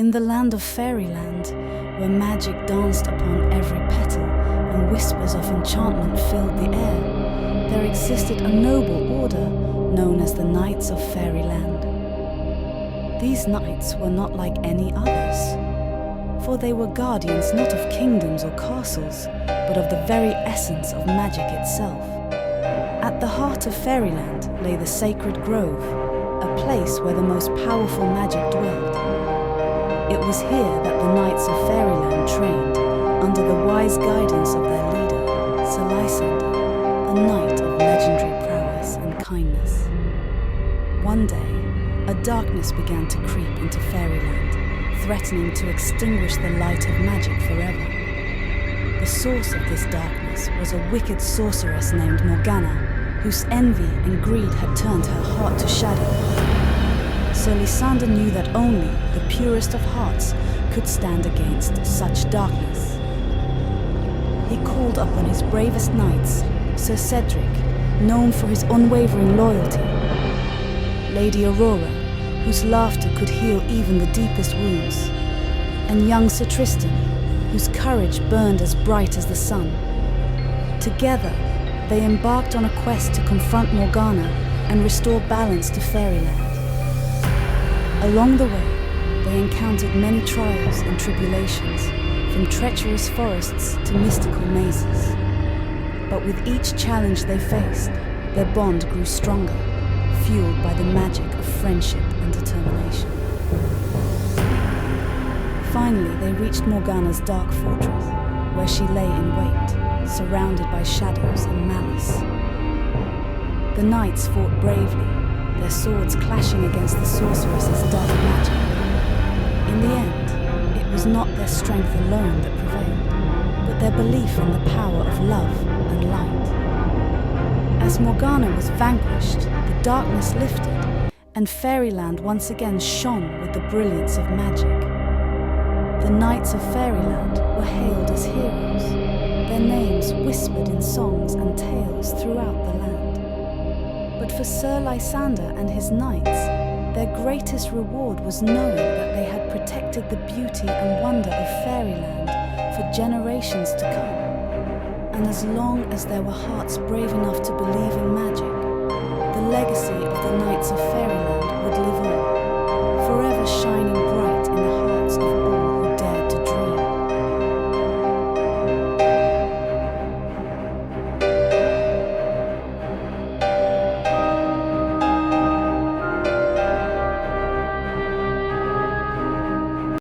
In the land of Fairyland, where magic danced upon every petal and whispers of enchantment filled the air, there existed a noble order known as the Knights of Fairyland. These knights were not like any others, for they were guardians not of kingdoms or castles, but of the very essence of magic itself. At the heart of Fairyland lay the sacred grove, a place where the most powerful magic dwelled. It was here that the Knights of Fairyland trained, under the wise guidance of their leader, Sir Lysander, a knight of legendary prowess and kindness. One day, a darkness began to creep into Fairyland, threatening to extinguish the light of magic forever. The source of this darkness was a wicked sorceress named Morgana, whose envy and greed had turned her heart to shadow. Sir Lysander knew that only the purest of hearts could stand against such darkness. He called upon his bravest knights, Sir Cedric, known for his unwavering loyalty, Lady Aurora, whose laughter could heal even the deepest wounds, and young Sir Tristan, whose courage burned as bright as the sun. Together, they embarked on a quest to confront Morgana and restore balance to Fairyland. Along the way, they encountered many trials and tribulations, from treacherous forests to mystical mazes. But with each challenge they faced, their bond grew stronger, fueled by the magic of friendship and determination. Finally, they reached Morgana's dark fortress, where she lay in wait, surrounded by shadows and malice. The knights fought bravely, their swords clashing against the sorceress's dark magic. In the end, it was not their strength alone that prevailed, but their belief in the power of love and light. As Morgana was vanquished, the darkness lifted, and Fairyland once again shone with the brilliance of magic. The Knights of Fairyland were hailed as heroes, their names whispered in songs and tales throughout the land. But for Sir Lysander and his knights, their greatest reward was knowing that they had protected the beauty and wonder of Fairyland for generations to come. And as long as there were hearts brave enough to believe in magic, the legacy of the Knights of Fairyland would live on, forever shining bright